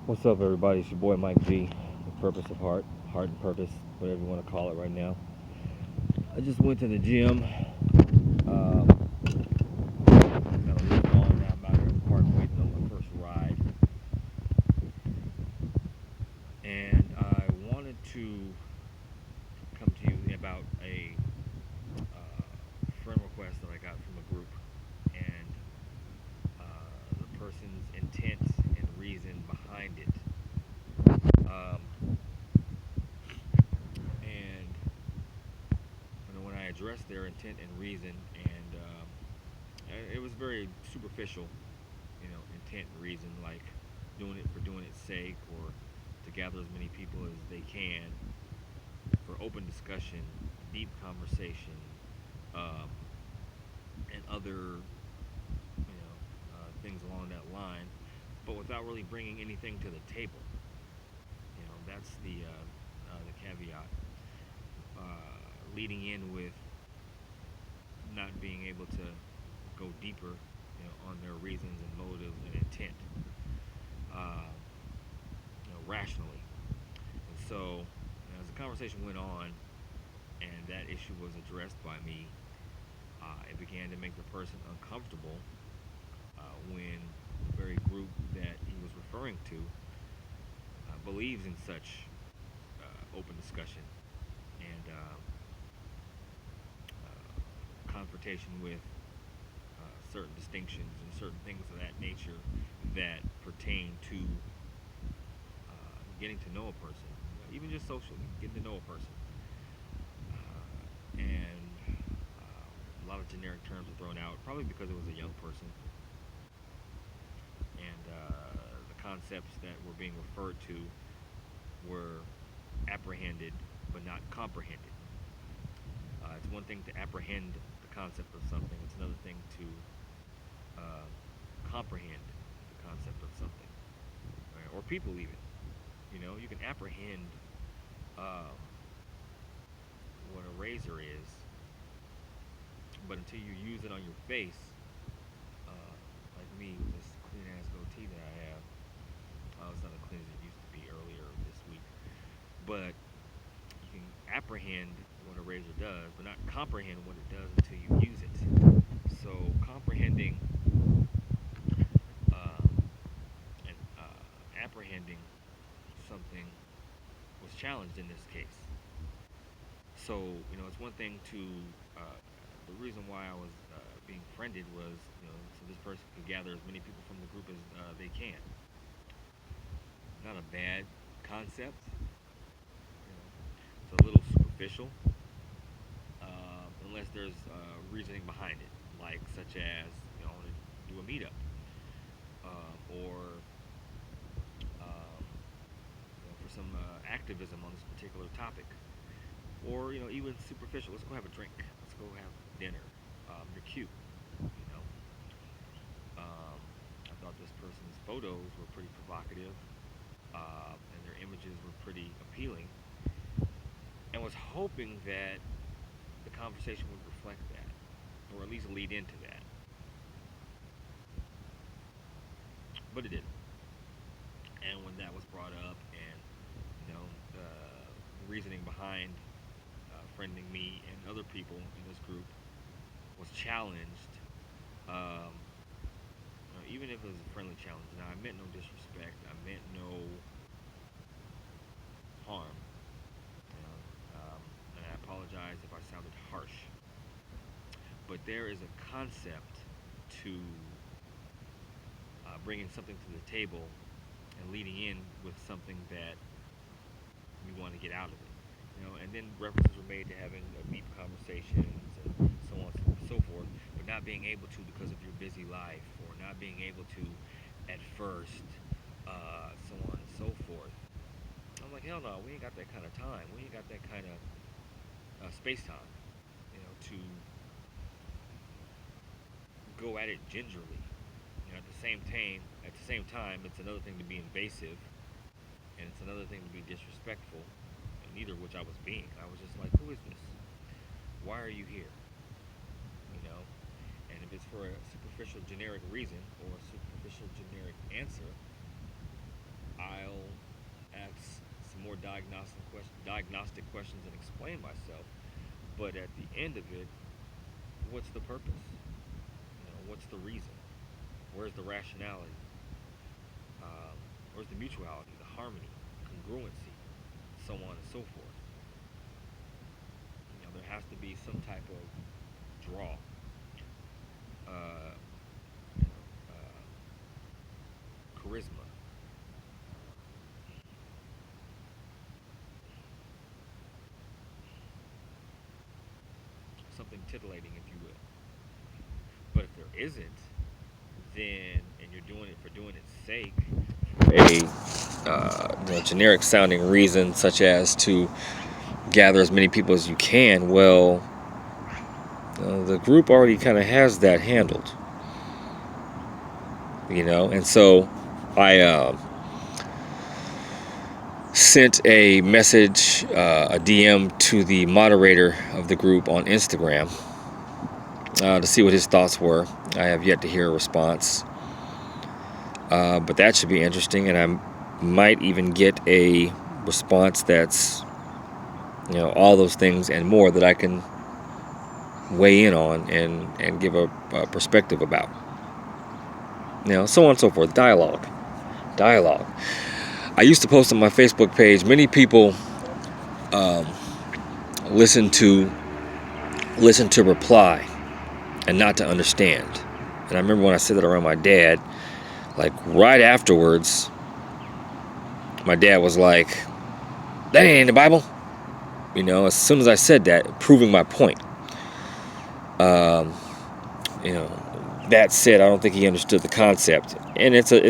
What's up, everybody? It's your boy Mike G, the Purpose of Heart, Heart and Purpose, whatever you want to call it right now. I just went to the gym. Got a lift on now. I'm out here in the park waiting on my first ride. And I wanted to come to you about a friend request that I got from a group and the person's intent and reason behind it. Um, and when I addressed their intent and reason, and it was very superficial, intent and reason, like doing it for doing its sake or to gather as many people as they can for open discussion, deep conversation, um, and other, things along that line, but without really bringing anything to the table. That's the caveat. Leading in with not being able to go deeper, on their reasons and motives and intent, uh, rationally. And so, as the conversation went on, and that issue was addressed by me, it began to make the person uncomfortable when the very group that he was referring to believes in such open discussion and confrontation with certain distinctions and certain things of that nature that pertain to getting to know a person, even just socially, getting to know a person. And a lot of generic terms are thrown out, probably because it was a young person. And the concepts that were being referred to were apprehended but not comprehended. It's one thing to apprehend the concept of something, it's another thing to uh, comprehend the concept of something, right? Or people, even. You can apprehend uh, what a razor is, but until you use it on your face, like me with this clean ass goatee that I have, it's not as clean as it used to be earlier this week, but you can apprehend what a razor does, but not comprehend what it does until you use it. So comprehending and apprehending something was challenged in this case. So it's one thing to the reason why I was being friended was so this person could gather as many people from the group as they can. Not a bad concept. It's a little superficial, unless there's reasoning behind it, like such as I want to do a meetup, or for some activism on this particular topic, or even superficial. Let's go have a drink. Let's go have dinner. You're cute. You know. I thought this person's photos were pretty provocative, and their images were pretty appealing, and was hoping that the conversation would reflect that, or at least lead into that. But it didn't. And when that was brought up, and the reasoning behind friending me and other people in this group was challenged, um, even if it was a friendly challenge. Now, I meant no disrespect. I meant no harm. And I apologize if I sounded harsh. But there is a concept to bringing something to the table and leading in with something that you want to get out of it. And then references were made to having deep conversations and so on and so forth, but not being able to because of your busy life, or not being able to at first, so on and so forth. I'm like, hell no, we ain't got that kind of time. We ain't got that kind of space time, to go at it gingerly. At the same time, it's another thing to be invasive, and it's another thing to be disrespectful, and neither of which I was being. I was just like, who is this? Why are you here? You know? And if it's for a superficial generic reason or a superficial generic answer, I diagnostic questions and explain myself. But at the end of it, what's the purpose? What's the reason? Where's the rationality? Where's the mutuality, the harmony, congruency, so on and so forth? There has to be some type of draw, uh, charisma. Something titillating, if you will. But if there isn't, then, and you're doing it for doing its sake, a generic sounding reason, such as to gather as many people as you can, well, the group already kind of has that handled, and so I sent a message, a DM to the moderator of the group on Instagram to see what his thoughts were. I have yet to hear a response, but that should be interesting, and I might even get a response that's all those things and more that I can weigh in on and give a perspective about. So on and so forth. Dialogue. I used to post on my Facebook page. Many people listen to reply and not to understand. And I remember when I said that around my dad, like right afterwards, my dad was like, "That ain't in the Bible." As soon as I said that, proving my point. That said, I don't think he understood the concept, and it's a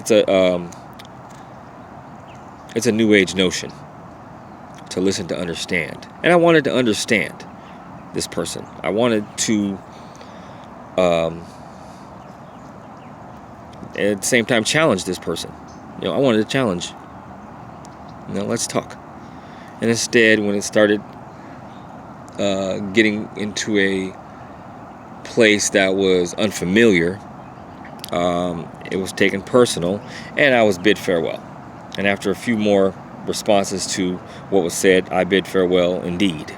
new age notion to listen to understand. And I wanted to understand this person. I wanted to, at the same time, challenge this person. I wanted to challenge. Let's talk. And instead, when it started getting into a place that was unfamiliar, it was taken personal, and I was bid farewell. And after a few more responses to what was said, I bid farewell indeed.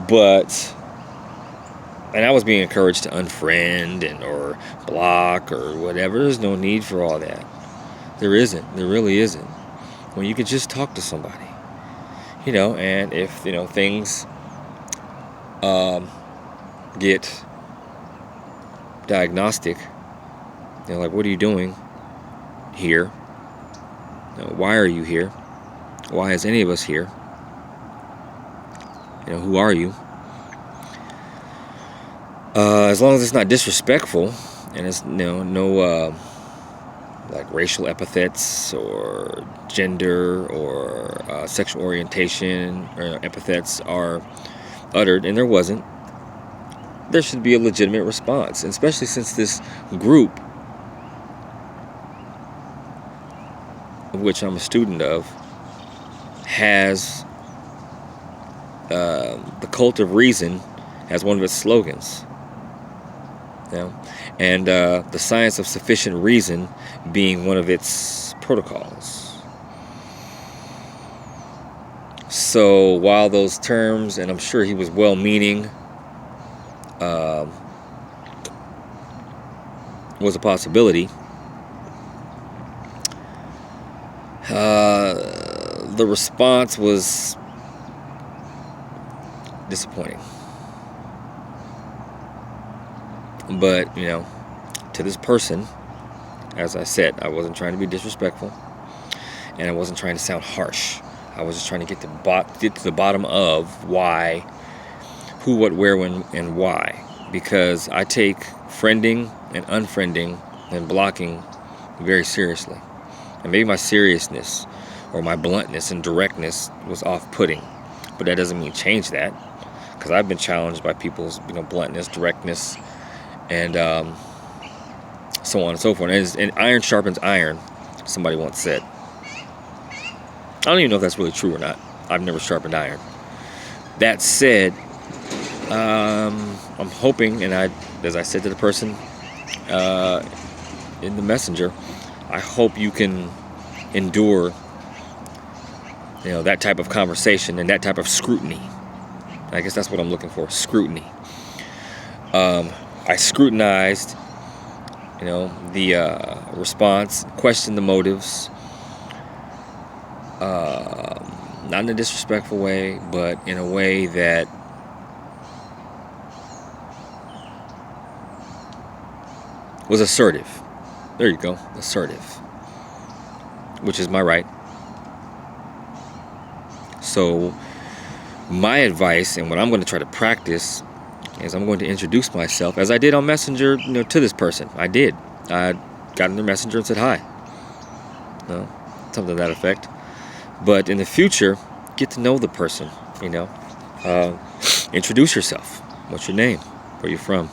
But, and I was being encouraged to unfriend or block or whatever. There's no need for all that. There isn't. There really isn't. When you could just talk to somebody. And if, things get diagnostic, like, what are you doing here? Why are you here? Why is any of us here? Who are you? As long as it's not disrespectful and it's no like racial epithets or gender or sexual orientation or epithets are uttered, and there wasn't, there should be a legitimate response, especially since this group, of which I'm a student of, has the cult of reason as one of its slogans. And the science of sufficient reason being one of its protocols. So while those terms, and I'm sure he was well-meaning, was a possibility, the response was disappointing. But, to this person, as I said, I wasn't trying to be disrespectful, and I wasn't trying to sound harsh. I was just trying to get to the bottom of why, who, what, where, when, and why. Because I take friending and unfriending and blocking very seriously. And maybe my seriousness or my bluntness and directness was off-putting, but that doesn't mean change that. Because I've been challenged by people's, bluntness, directness, and so on and so forth. And iron sharpens iron, somebody once said. I don't even know if that's really true or not. I've never sharpened iron. That said, I'm hoping, and as I said to the person in the messenger, I hope you can endure that type of conversation and that type of scrutiny. I guess that's what I'm looking for, scrutiny. I scrutinized, the response, questioned the motives, not in a disrespectful way, but in a way that was assertive. There you go, assertive, which is my right. So my advice and what I'm going to try to practice is I'm going to introduce myself as I did on Messenger, to this person. I did. I got in their Messenger and said hi. Something to that effect. But in the future, get to know the person, introduce yourself. What's your name? Where you from?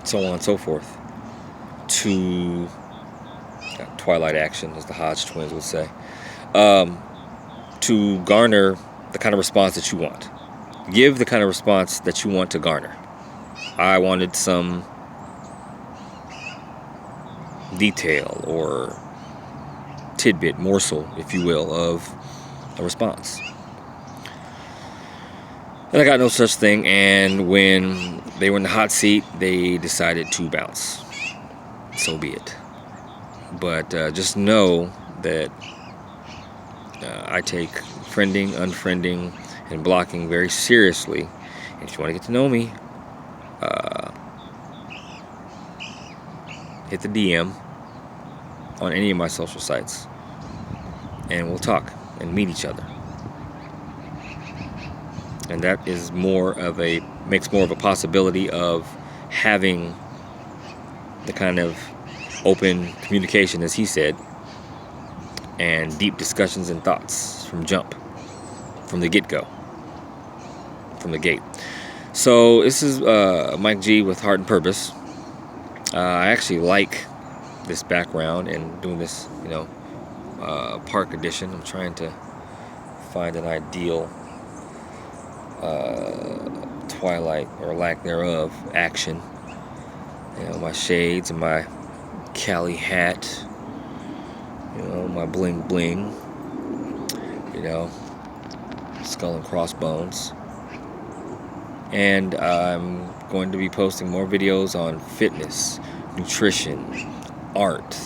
So on and so forth. To Twilight action, as the Hodge twins would say. To garner the kind of response that you want. Give the kind of response that you want to garner. I wanted some detail or tidbit, morsel, if you will, of a response. And I got no such thing, and when they were in the hot seat, they decided to bounce. So be it. But just know that I take friending, unfriending, and blocking very seriously. And if you want to get to know me, hit the DM on any of my social sites, and we'll talk and meet each other. And that is makes more of a possibility of having the kind of open communication, as he said, and deep discussions and thoughts from the get-go, from the gate. So this is Mike G with Heart and Purpose. I actually like this background and doing this, park edition. I'm trying to find an ideal Twilight, or lack thereof, action. My shades and my Cali hat, my bling bling, skull and crossbones. And I'm going to be posting more videos on fitness, nutrition, art,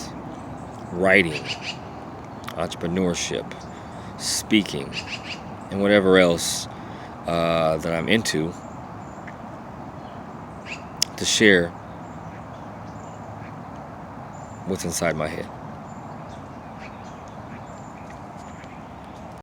writing, entrepreneurship, speaking, and whatever else that I'm into, to share what's inside my head.